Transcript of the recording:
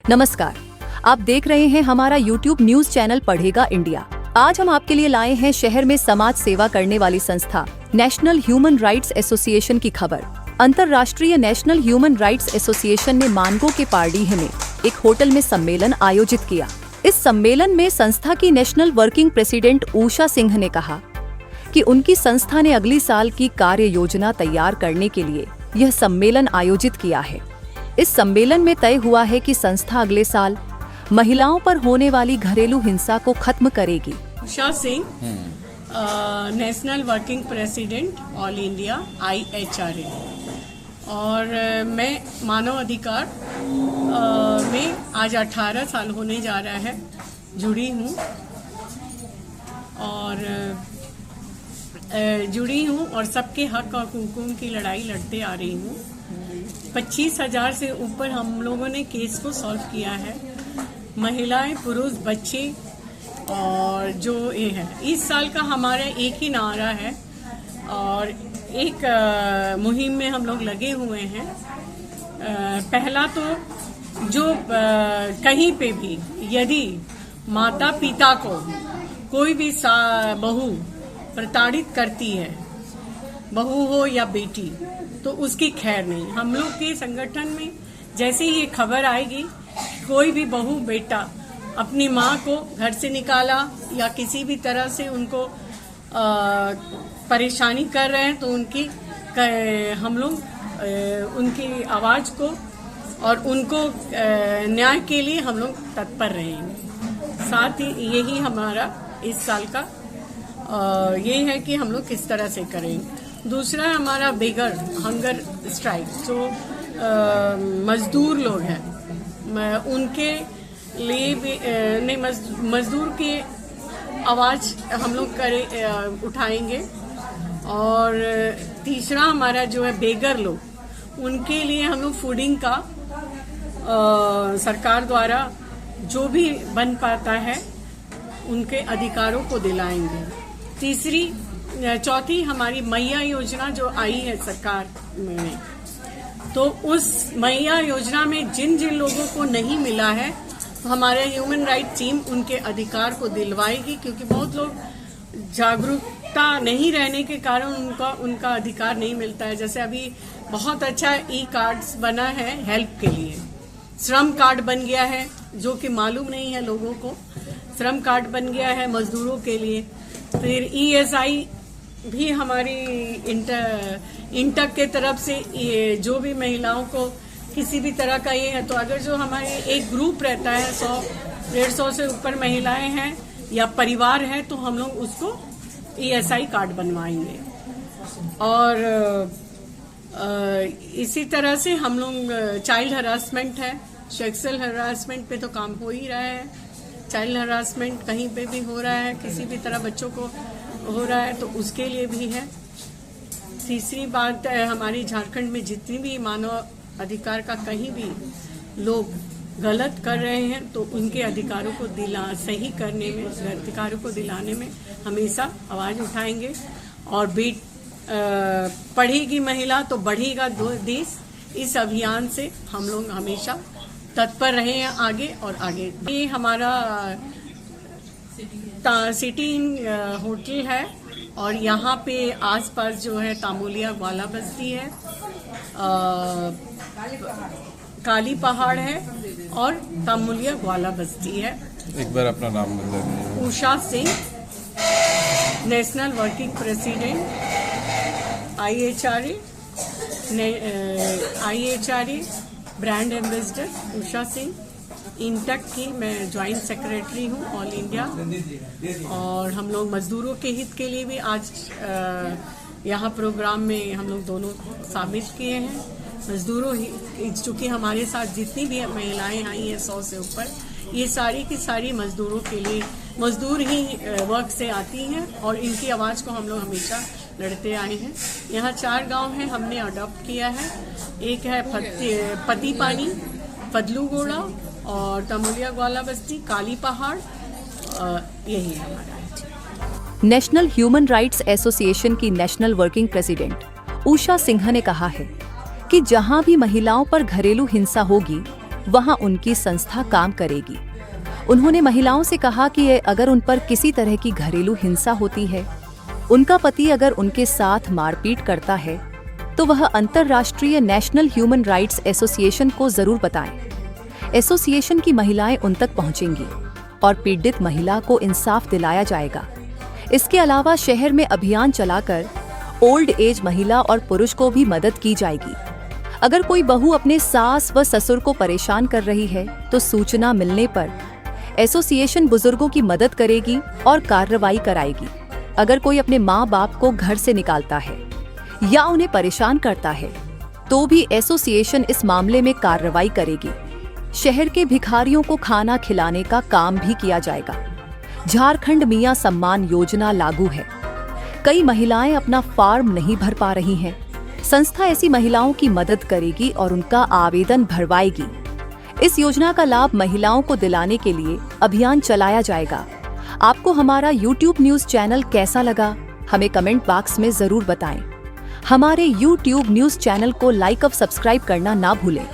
नमस्कार, आप देख रहे हैं हमारा YouTube न्यूज चैनल पढ़ेगा इंडिया। आज हम आपके लिए लाए हैं शहर में समाज सेवा करने वाली संस्था नेशनल ह्यूमन राइट्स एसोसिएशन की खबर। अंतर्राष्ट्रीय नेशनल ह्यूमन राइट्स एसोसिएशन ने मानगो के पारडीह में एक होटल में सम्मेलन आयोजित किया। इस सम्मेलन में संस्था की national working president Usha Singh ने कहा कि उनकी संस्था ने अगली साल की कार्य योजना तैयार करने के लिए यह सम्मेलन आयोजित किया है। इस सम्मेलन में तय हुआ है कि संस्था अगले साल महिलाओं पर होने वाली घरेलू हिंसा को खत्म करेगी। Usha Singh, national working president all India IHRA, और मैं मानव अधिकार में आज 18 साल होने जा रहा है जुड़ी हूँ और सबके हक और हुकूक की लड़ाई लड़ते आ रही हूँ। 25,000 से ऊपर हम लोगों ने केस को सॉल्व किया है। महिलाएं, पुरुष, बच्चे और जो ये है, इस साल का हमारा एक ही नारा है और एक मुहिम में हम लोग लगे हुए हैं। पहला तो जो कहीं पे भी यदि माता पिता को कोई भी बहू प्रताड़ित करती है, बहू हो या बेटी, तो उसकी खैर नहीं। हम लोग के संगठन में जैसे ही ये खबर आएगी, कोई भी बहू बेटा अपनी माँ को घर से निकाला या किसी भी तरह से उनको परेशानी कर रहे हैं, तो हम लोग उनकी आवाज को और उनको न्याय के लिए हम लोग तत्पर रहेंगे। साथ ही यही हमारा इस साल का ये है कि हम लोग किस तरह से करेंगे। दूसरा हमारा बेगर हंगर स्ट्राइक, जो मजदूर लोग हैं, उनके लिए भी नहीं, मजदूर की आवाज हम लोग उठाएंगे। और तीसरा हमारा जो है बेगर लोग, उनके लिए हम लोग फूडिंग का सरकार द्वारा जो भी बन पाता है उनके अधिकारों को दिलाएंगे। चौथी हमारी मैया योजना जो आई है सरकार में, तो उस मैया योजना में जिन जिन लोगों को नहीं मिला है, तो हमारे ह्यूमन राइट टीम उनके अधिकार को दिलवाएगी, क्योंकि बहुत लोग जागरूकता नहीं रहने के कारण उनका अधिकार नहीं मिलता है। जैसे अभी बहुत अच्छा ई-कार्ड्स बना है हेल्प के लिए, श्रम कार्ड बन गया है जो कि मालूम नहीं है लोगों को। श्रम कार्ड बन गया है मजदूरों के लिए। फिर ESI भी हमारी इंटक के तरफ से ये जो भी महिलाओं को किसी भी तरह का ये है, तो अगर जो हमारे एक ग्रुप रहता है 100-150 से ऊपर महिलाएं हैं या परिवार है, तो हम लोग उसको ESI कार्ड बनवाएंगे। और इसी तरह से हम लोग चाइल्ड हरासमेंट है, सेक्सुअल हरासमेंट पे तो काम हो ही रहा है। चाइल्ड हरासमेंट कहीं पे भी हो रहा है, किसी भी तरह बच्चों को हो रहा है, तो उसके लिए भी है। तीसरी बात हमारी झारखंड में जितनी भी मानव अधिकार का कहीं भी लोग गलत कर रहे हैं, तो उनके अधिकारों को सही करने में, अधिकारों को दिलाने में हमेशा आवाज उठाएंगे। और पढ़ेगी महिला तो बढ़ेगा देश, इस अभियान से हम लोग हमेशा तत्पर रहे हैं आगे और आगे। ये हमारा सिटी होटल है और यहाँ पे आसपास जो है तामुलिया ग्वाला बस्ती है, काली पहाड़ है और तामुलिया ग्वाला बस्ती है। एक बार अपना नाम बता दीजिए। Usha Singh, national working president IHRA, brand ambassador Usha Singh. INTUC की मैं ज्वाइंट सेक्रेटरी हूँ ऑल इंडिया। और हम लोग मजदूरों के हित के लिए भी आज यहाँ प्रोग्राम में हम लोग दोनों शामिल किए हैं। मजदूरों चूँकि हमारे साथ जितनी भी महिलाएं आई हैं 100 से ऊपर, ये सारी की सारी मजदूरों के लिए, मजदूर ही वर्क से आती हैं और इनकी आवाज़ को हम लोग हमेशा लड़ते आए हैं। यहाँ 4 गांव हैं हमने अडॉप्ट किया है। एक है पति पानी, फदलूगोड़ा और तामुलिया ग्वाला बस्ती, काली पहाड़, यही हमारा है। नेशनल ह्यूमन राइट्स एसोसिएशन की national working president Usha Singh ने कहा है कि जहां भी महिलाओं पर घरेलू हिंसा होगी, वहां उनकी संस्था काम करेगी। उन्होंने महिलाओं से कहा कि अगर उन पर किसी तरह की घरेलू हिंसा होती है, उनका पति अगर उनके साथ मारपीट करता है, तो वह अंतर्राष्ट्रीय नेशनल ह्यूमन राइट्स एसोसिएशन को जरूर बताएं। एसोसिएशन की महिलाएं उन तक पहुंचेंगी और पीड़ित महिला को इंसाफ दिलाया जाएगा। इसके अलावा शहर में अभियान चलाकर ओल्ड एज महिला और पुरुष को भी मदद की जाएगी। अगर कोई बहू अपने सास व ससुर को परेशान कर रही है तो सूचना मिलने पर एसोसिएशन बुजुर्गों की मदद करेगी और कार्रवाई कराएगी। अगर कोई अपने माँ बाप को घर से निकालता है या उन्हें परेशान करता है तो भी एसोसिएशन इस मामले में कार्रवाई करेगी। शहर के भिखारियों को खाना खिलाने का काम भी किया जाएगा। झारखंड मियां सम्मान योजना लागू है। कई महिलाएं अपना फॉर्म नहीं भर पा रही हैं। संस्था ऐसी महिलाओं की मदद करेगी और उनका आवेदन भरवाएगी। इस योजना का लाभ महिलाओं को दिलाने के लिए अभियान चलाया जाएगा। आपको हमारा YouTube न्यूज चैनल कैसा लगा, हमें कमेंट बॉक्स में जरूर बताएं। हमारे YouTube न्यूज चैनल को लाइक और सब्सक्राइब करना ना भूलें।